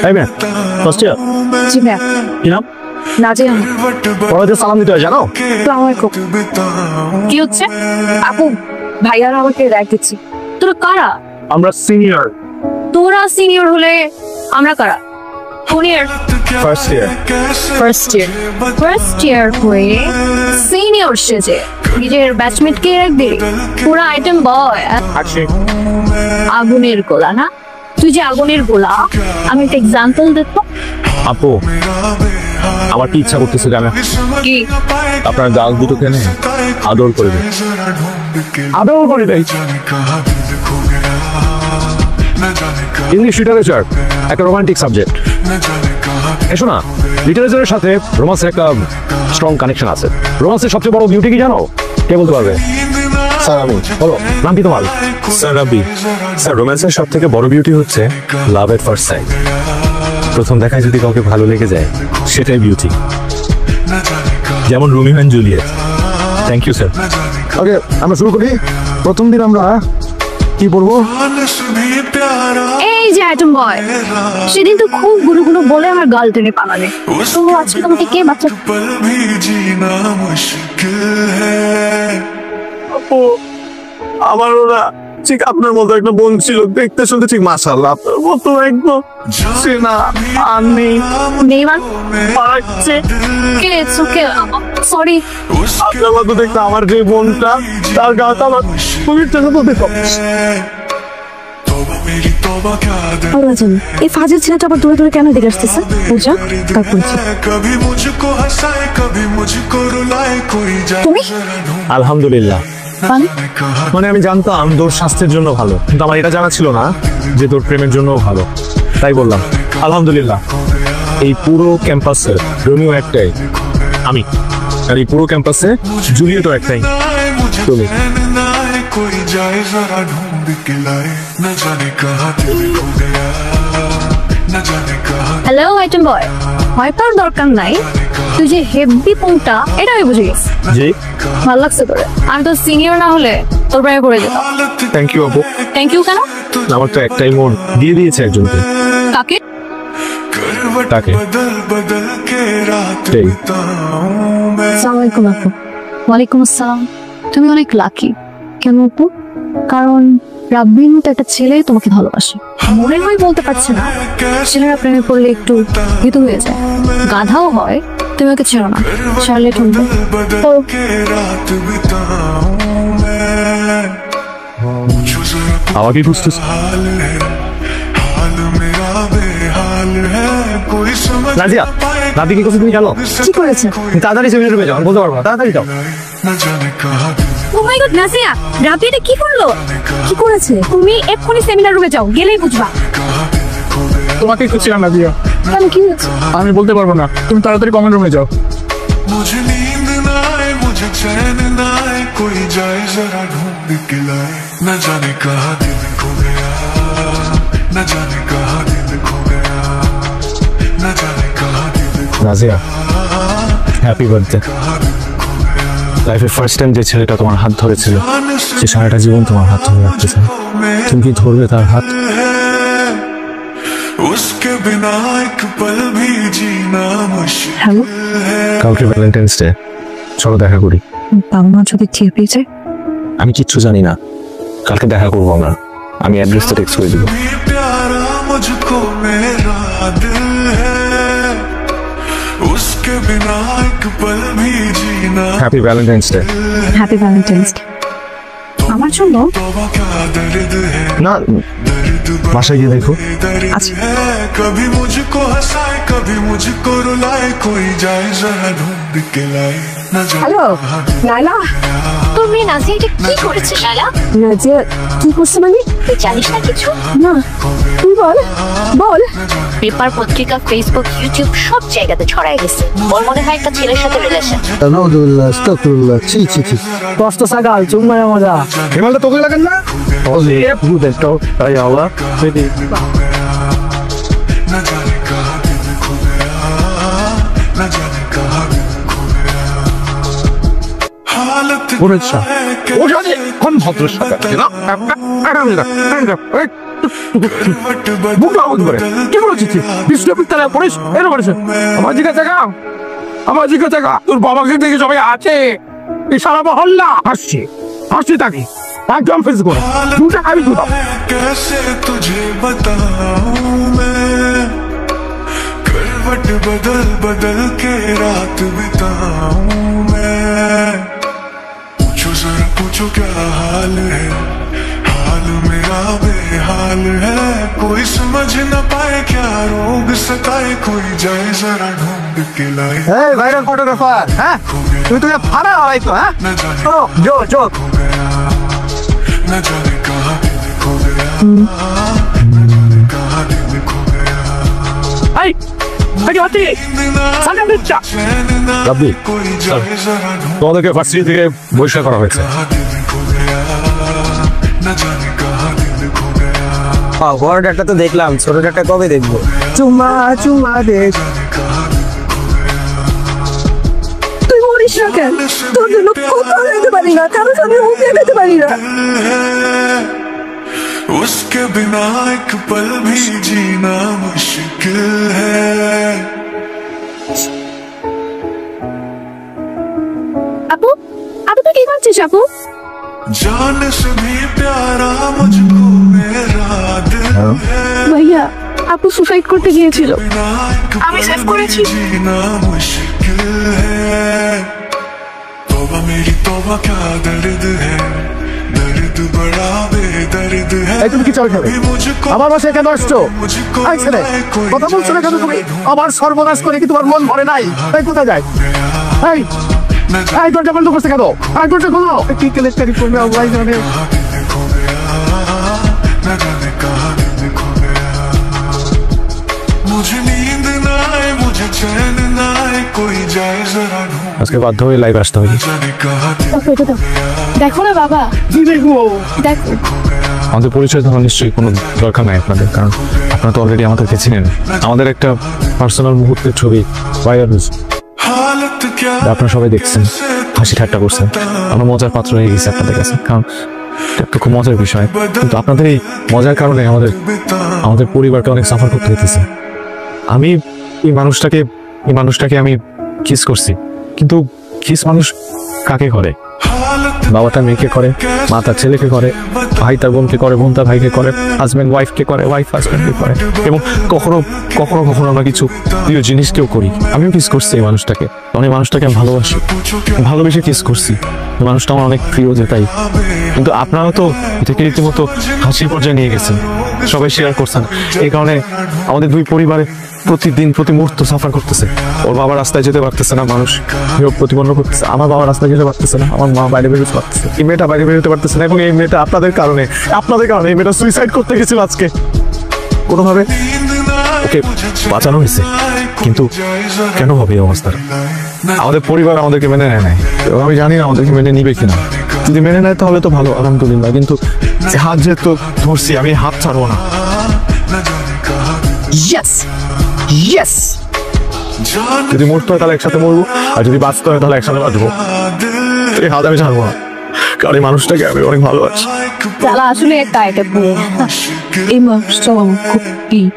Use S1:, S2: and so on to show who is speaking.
S1: এই মেয়ে, first year?
S2: জি ভাইয়া।
S1: কি নাম?
S2: নাজিয়া।
S1: বড়দের সালাম দিতে হয় জানো?
S2: আসসালামু আলাইকুম। কি হচ্ছে? আপু ভাইয়ারা আমাকে রাখ দিচ্ছি। তোরা কারা?
S1: আমরা সিনিয়র।
S2: তোরা সিনিয়র হলে আমরা কারা? Junior.
S1: First year.
S2: First year হয়ে সিনিয়র সেজে নিজের ব্যাচমেটকে রাখবি? পুরা আইটেম বয়। আগুনের গোলা না? তুই যে আগুনের গোলা, আমি একটা এক্সাম্পল দেখবো।
S1: আপু আমার কি ইচ্ছা করতেছে জানেন?
S2: কি?
S1: আপনার গাল দুটো কেনে আদর করে দেয়। আদর করে দেয়। ইংলিশ লিটারেচার একটা রোমান্টিক সাবজেক্ট। এসো না, লিটারেচারের সাথে রোমান্সের একটা স্ট্রং কানেকশন আছে। রোমান্সের সবচেয়ে বড় বিউটি কি জানো? কে বলতে পারবে? স্যার আমি। বলো, নাম কি তোমার?
S3: স্যার রাব্বি। স্যার রোম্যান্সের সব থেকে বড় বিউটি হচ্ছে লাভ এট ফার্স্ট সাইট। প্রথম দেখায় যদি কাউকে ভালো লেগে যায় সেটাই বিউটি, যেমন Romeo and Juliet. Thank you sir.
S1: Okay, আমরা শুরু করি। প্রথম দিন আমরা কি পড়বো?
S2: এই যে আইটেম বয়, সেদিন তো খুব গুলো বলে আমার গাল টেনে পালালে। তো আজকে তোমাকে কে বাচ্চা?
S3: আপু আমার ওরা ঠিক আপনার মতো একটা বোন ছিল, দেখতে শুনতে ঠিক মাশাআল্লাহ আপনার মতো একদম চেনা আননি
S2: নেইমান পাচ্ছে কে সুকে। সরি,
S3: আপনার মতো দেখতে আমার যে বোনটা, তার গাটা আমার খুবই চেনা দেখো।
S2: এই ফাজিল ছেলেটা আবার দূরে দূরে কেন দিকে আসতেছে? পূজা কার করছে? তুমি?
S1: আলহামদুলিল্লাহ। মানে আমি জানতাম তোর স্বাস্থ্যের জন্য ভালো, কিন্তু আমার এটা জানা ছিল না যে তোর প্রেমের জন্য ভালো। তাই বললাম আলহামদুলিল্লাহ। এই পুরো ক্যাম্পাসে রোমিও একটাই, আমি। আর এই পুরো ক্যাম্পাসে জুলিয়েটও একটাই, তুমি।
S2: হ্যালো আইটেম বয়, ভয় পাওয়ার দরকার নাই। তুই যে হেভি পোংটা, এটা আমি বুঝে গেছি।
S1: জি,
S2: ভালো লাগছে তোরে। আমি তো সিনিয়র না হলে তোর প্রেমে পড়ে যেতাম।
S1: থ্যাংক ইউ আপু।
S2: থ্যাংক ইউ কেন?
S1: আমার তো একটাই মন, দিয়ে দিয়েছে একজনকে।
S2: কাকে?
S1: তাকে।
S2: আসসালামু আলাইকুম আপু। ওয়ালাইকুম আসসালাম। তুমি অনেক লাকি। কেন আপু? কারণ রাব্বির মতো একটা ছেলে তোমাকে ভালোবাসে। মনে হয় বলতে পারছে না, ছেলেরা প্রেমে পড়লে একটু ভীতু হয়ে যায়, গাধাও হয়। তুমি ওকে ছেড়ো না, ছাড়লে ঠুনবে।
S1: আমাকে বুঝতেছ? নাজিয়া, রাব্বি কি করছে তুমি জানো?
S2: কি করেছে?
S1: তাড়াতাড়ি সেমিনার রুমে যাও, আমি বলতে পারবো না, তাড়াতাড়ি যাও।
S2: ও মাই গড নাজিয়া, রাব্বি এটা কি করলো? কি করেছে? তুমি এক্ষুনি সেমিনার রুমে যাও, গেলেই বুঝবা।
S1: তোমাকে খুঁজছিলাম নাজিয়া।
S2: কেন, কি হয়েছে?
S1: আমি বলতে পারবো না, তুমি তাড়াতাড়ি কমন রুমে যাও। Nazia, happy birthday. লাইফের ফার্স্ট টাইম যে ছেলেটা তোমার হাত ধরেছিল, সে সারাটা জীবন তোমার হাত ধরে রাখতে চায়। তুমি কি ধরবে তার হাত?
S2: হ্যালো,
S1: কালকে ভ্যালেন্টাইন্স ডে, চলো দেখা করি।
S2: বাবা মা যদি টের পেয়ে যায়?
S1: আমি কিচ্ছু জানি না, কালকে দেখা করবো আমরা। আমি অ্যাড্রেসটা টেক্সট করে দিব। Happy Valentine's day.
S2: Happy Valentine's day. আমার জন্য?
S1: না, বাসায় গিয়ে দেখো।
S2: আচ্ছা। হ্যালো লাইলা, তুমি নাজিয়াকে কি করেছে? লাইলা, নাজিয়া কি করছে মানে? তুই জানিস না কিছু? না, তুই বল বল। পেপার, পত্রিকা, ফেসবুক, ইউটিউব সব জায়গাতে ছড়াই গেছে। ওর মনে হয় একটা ছেলের সাথে রিলেশন।
S4: আলহামদুলিল্লাহ, আস্তাগফিরুল্লাহ। ছি ছি ছি, কষ্ট সাগাল চুম্মায় মজা।
S1: হিমালটা তোকে লাগেন না? ওলে ভূতের তো তাই আওয়া সেদি। ওরে শাহ, ও জানে কোন ভদ্র শাহ, না? বুকটা আউট করে কি বলছিস বিশ্ববিদ্যালয়ে পড়িস এর বলেছে আমার জিজ্ঞাসা তোর বাবাকে দেখে সবাই আছে এই সারা মহল্লা হাসছি তাকে একদম ফেস করে দুটা আমি দুটো
S5: कैसे तुझे बताऊं मैं करवट बदल बदल के रात बिताऊं मैं पूछो जरा पूछो क्या हाल है हाल मेरा बेहाल है कोई समझ न पाए क्या रोग सताए कोई जाए जरा ढूंढ के लाए
S4: এই ভাইরাল ফটোগ্রাফার, হ্যাঁ তুমি তো ফানা হয়তো, হ্যাঁ
S5: न जाने
S4: ও জো জো
S5: खो गया न जाने कहाँ दिल खो गया न जाने कहाँ दिल खो गया
S1: এই আগে হাতি সামনে দিচ্ছা
S5: चैन ना
S3: रब्बी,
S5: कोई जाए जरा ढूंढ
S3: তোমাদেরকে ভার্সিটি থেকে বহিষ্কার করা হয়েছে
S5: कहाँ दिल खो गया न जाने कहाँ दिल खो गया
S4: বড় ডাটা তো দেখলাম, ছোট ডাটা কবে দেখবো? চুমা চুমা দেখ।
S2: তুই মরিস না কেন? তোর জন্য কোথাও যেতে পারি না, কারোর সাথে মুখে যেতে পারি না।
S5: उसके बिना एक पल भी जीना मुश्किल है
S2: আপু আপু তুই কি করছিস আপু?
S5: जान से भी प्यारा मुझको मेरा दिल है
S2: ভাইয়া আপু সুসাইড করতে গিয়েছিল।
S5: बिना एक
S2: আমি
S5: पल
S2: सेव
S5: भी
S2: করেছি।
S5: जीना मुश्किल है तौबा मेरी तौबा क्या दर्द है दर्द बड़ा बेदर्द है
S1: এই তুমি কি চল খাবে
S5: भी मुझको
S1: আমার বাসায় কেন আসছো
S5: मुझको
S1: এই ছেলে কথা বলছো না কেন তুমি আমার সর্বনাশ করে কি তোমার মন ভরে নাই এই কোথায় যায় এই
S5: न जाने
S1: এই দরজা বন্ধ করছে কেন এই দরজা খোলো কি কেলেস্টারি করবে আল্লাহ জানে
S5: कहाँ दिल खो गया न जाने कहाँ दिल खो गया मुझे नींद ना आए मुझे चैन ना आए कोई जाए जरा ढूंढ
S3: আজকে বাধ্য হয়ে লাইভ আসতে হবে
S5: जाने कहाँ दिल
S2: দেখো এটা দাও। দেখো না বাবা,
S1: কি দেখবো
S2: দেখো
S3: আমাদের পরিচয় দেওয়ার নিশ্চয়ই কোনো দরকার নাই আপনাদের, কারণ আপনারা তো অলরেডি আমাদেরকে চিনেন। আমাদের একটা পার্সোনাল মুহূর্তের ছবি ভাইরাল হয়েছে,
S5: हालत क्या
S3: আপনারা সবাই দেখছেন, হাসি ঠাট্টা করছেন, আমরা মজার পাত্র হয়ে গেছি আপনাদের কাছে, কারণ এটা একটা খুব মজার বিষয়। কিন্তু আপনাদের এই মজার কারণে আমাদের পরিবারকে অনেক সাফার করতে হইতেছে। আমি এই মানুষটাকে আমি কিস করছি, কিন্তু কিস মানুষ কাকে করে? বাবা তার মেয়েকে করে, মা তার ছেলেকে করে, ভাই তার বোনকে করে, বোন তার ভাইকে করে, হাজব্যান্ড ওয়াইফকে করে, ওয়াইফ হাজব্যান্ডকে করে, এবং কখনো কখনো কখনো আমরা কিছু প্রিয় জিনিসকেও করি। আমিও কিস করছি এই মানুষটাকে, কারণ এই মানুষটাকে আমি ভালোবেসে কিস করছি। এই মানুষটা আমার অনেক প্রিয়, যে তাই। কিন্তু আপনারা তো এটাকে রীতিমতো হাসির পর্যায়ে নিয়ে গেছেন, সবাই শেয়ার করছেন। এই কারণে আমাদের দুই পরিবারে প্রতিদিন প্রতি মুহূর্ত সাফার করতেছে। ওর বাবা রাস্তায় যেতে পারতেছে না, মানুষ নিয়োগ প্রতিপন্ন করতেছে। আমার বাবা রাস্তায় যেতে পারতেছে না, আমার মা বাইরে বেরোতে পারতেছে, এই মেয়েটা বাইরে বেরোতে পারতেছে না, এবং এই মেয়েটা আপনাদের কারণে এই মেয়েটা সুইসাইড করতে গেছিল আজকে। কোনোভাবে ওকে বাঁচানো হয়েছে, কিন্তু কেন হবে এই অবস্থা? আমাদের পরিবার আমাদেরকে মেনে নেয় নাই, এবং আমি জানি না আমাদেরকে মেনে নিবে কিনা। যদি মেনে নেয় তাহলে তো ভালো, আলহামদুলিল্লাহ। কিন্তু যে হাত যেহেতু ধরছি, আমি হাত ছাড়বো না।
S2: ইয়েস ইয়েস
S3: যদি মরতে হয় তাহলে একসাথে মরবো, আর যদি বাঁচতে হয় তাহলে একসাথে বাঁচবো। এই হাত আমি ছাড়বো না, কারণ এই মানুষটাকে আমি অনেক ভালোবাসি।
S2: তাহলে আসলে একটা আইটেম এই মানুষটা আমার খুব প্রিয়।